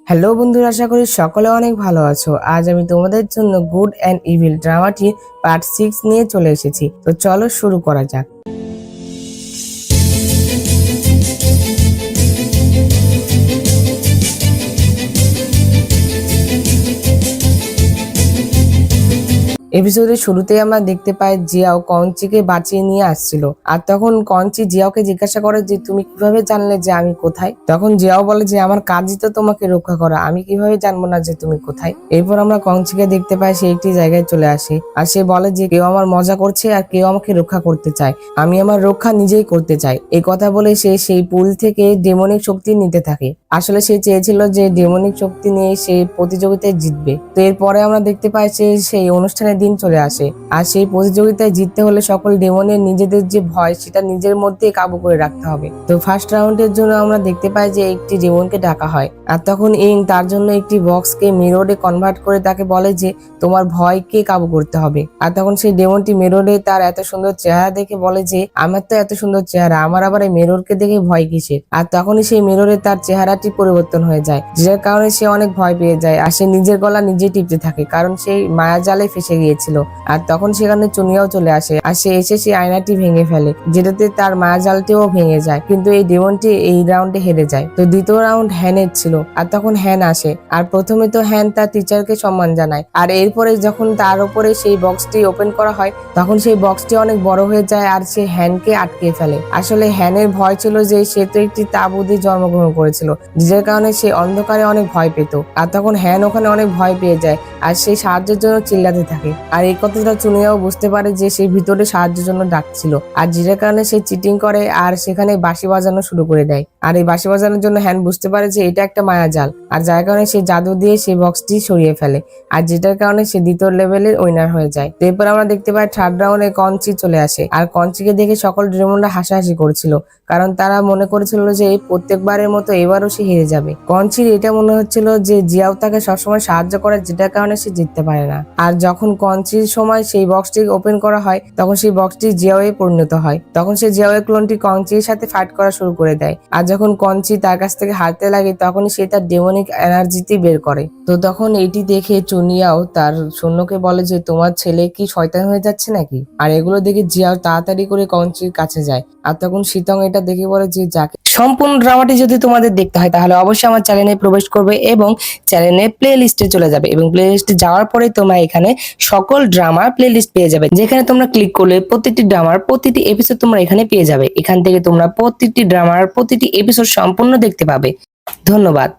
Hello বন্ধুরা, আশা করি সকলে অনেক ভালো আছো। আজ আমি তোমাদের জন্য গুড অ্যান্ড ইভিল ড্রামাটি পার্ট 6 নিয়ে চলে এসেছি। তো চলো শুরু করা যাক। এপিসোডের শুরুতেই আমরা দেখতে পাই জিয়াও কঞ্চিকে বাঁচিয়ে নিয়ে আসছিল। আর তখন কঞ্চি জিয়াওকে জিজ্ঞাসা করে যে তুমি কিভাবে জানলে যে আমি কোথায়। তখন জিয়াও বলে যে আমার কাজই তো তোমাকে রক্ষা করা, আমি কিভাবে জানবো না যে তুমি কোথায়। এরপর আমরা কঞ্চিকে দেখতে পাই সে একটি জায়গায় চলে আসে আর সে বলে যে কেউ আমার মজা করছে আর কেউ আমাকে রক্ষা করতে চায়, আমি আমার রক্ষা নিজেই করতে চাই। এই কথা বলে সে সেই পুল থেকে ডেমনিক শক্তি নিতে থাকে। আসলে সে চেয়েছিল যে ডেমনিক শক্তি নিয়ে সে প্রতিযোগিতায় জিতবে। তো এরপরে আমরা দেখতে পাই যে সেই অনুষ্ঠানের দিন চলে আসে আর সেই প্রতিযোগিতায় জিততে হলে সকল ডেমনের নিজেদের যে ভয় সেটা নিজের মধ্যে কাবু করে রাখতে হবে। তো ফার্স্ট রাউন্ডের জন্য আমরা দেখতে পাই যে একটি ডেমনকে ডাকা হয় আর তখন ইং তার জন্য একটি বক্সকে মিররে কনভার্ট করে তাকে বলে যে তোমার ভয়কে কাবু করতে হবে। আর তখন সেই ডেমনটি মিররে তার এত সুন্দর চেহারা দেখে বলে যে আমার তো এত সুন্দর চেহারা, আমার আবার এই মিররকে দেখে ভয় কিসের। আর তখনই সেই মিররে তার চেহারাটি পরিবর্তন হয়ে যায়, যার কারণে সে অনেক ভয় পেয়ে যায় আর সে নিজের গলা নিজে টিপতে থাকে, কারণ সেই মায়াজালে ফেসে গিয়েছিল। আর তখন সেখানে চুনিয়াও চলে আসে আর সে এসে সেই আয়নাটি ভেঙে ফেলে, যেটাতে তার মায়াজালটিও ভেঙে যায়। কিন্তু এই ডেমনটি এই রাউন্ডে হেরে যায়। তো দ্বিতীয় রাউন্ড হ্যানের ছিল আর তখন হ্যান আসে আর প্রথমে তো হ্যান তার টিচারকে সম্মান জানায়। আর এরপরে যখন তার উপরে সেই বক্সটি ওপেন করা হয় তখন সেই বক্সটি অনেক বড় হয়ে যায় আর সে হ্যানকে আটকে ফেলে। আসলে হ্যানের ভয় ছিল যে সে তো একটি তাঁবু দিয়ে জন্মগ্রহণ করেছিল, যার কারণে সে অন্ধকারে অনেক ভয় পেত। আর তখন হ্যান ওখানে অনেক ভয় পেয়ে যায় আর সে সাহায্যের জন্য চিল্লাতে থাকে। আর এই কথাটা চুনিয়াও বুঝতে পারে যে সে ভিতরে সাহায্যের জন্য ডাকছিল, আর যেটার কারণে সে চিটিং করে আর সেখানে বাঁশি বাজানো শুরু করে দেয়। আর এই বাঁশি বাজানোর জন্য হ্যান বুঝতে পারে যে এটা একটা মায়াজাল, আর যার কারণে সে জাদু দিয়ে সেই বক্সটি সরিয়ে ফেলে, আর যেটার কারণে সে দ্বিতীয় লেভেলের উইনার হয়ে যায়। এরপর আমরা দেখতে পাই থার্ড রাউন্ডে কঞ্চি চলে আসে আর কঞ্চিকে দেখে সকল ড্রেমনরা হাসাহাসি করছিল, কারণ তারা মনে করেছিল যে প্রত্যেকবারের মতো এবারও সে হেরে যাবে। কঞ্চির এটা মনে হচ্ছিল যে জিয়াও তাকে সবসময় সাহায্য করে, যেটার কারণে সে জিততে পারে না। আর যখন কঞ্চির সময় সেই বক্সটি ওপেন করা হয় তখন সেই বক্সটি জিয়াওয়ে পরিণত হয়। তখন সে জিয়াওয়ের ক্লোনটি কঞ্চির সাথে ফাইট করা শুরু করে দেয় আর যখন কঞ্চি তার কাছ থেকে হারতে লাগে তখনই সে তার ডেমনিক এনার্জিটি বের করে। তো তখন এটি দেখে চুনিয়াও তার সৈন্যকে বলে যে তোমার ছেলে কি শয়তান হয়ে যাচ্ছে নাকি। আর এগুলো দেখে জিয়াও তাড়াতাড়ি করে কঞ্চির কাছে যায় আর তখন শীতং এটা দেখে বলে যে যাকে সম্পূর্ণ ড্রামাটি যদি তোমাদের দেখতে হয় তাহলে অবশ্যই আমার চ্যানেলে প্রবেশ করবে এবং চ্যানেলে প্লে লিস্টে চলে যাবে এবং প্লে লিস্টে যাওয়ার পরে তোমরা এখানে সকল ড্রামার প্লে লিস্ট পেয়ে যাবে, যেখানে তোমরা ক্লিক করলে প্রতিটি ড্রামার প্রতিটি এপিসোড তোমরা এখানে পেয়ে যাবে। এখান থেকে তোমরা প্রতিটি ড্রামার প্রতিটি এপিসোড সম্পূর্ণ দেখতে পাবে। ধন্যবাদ।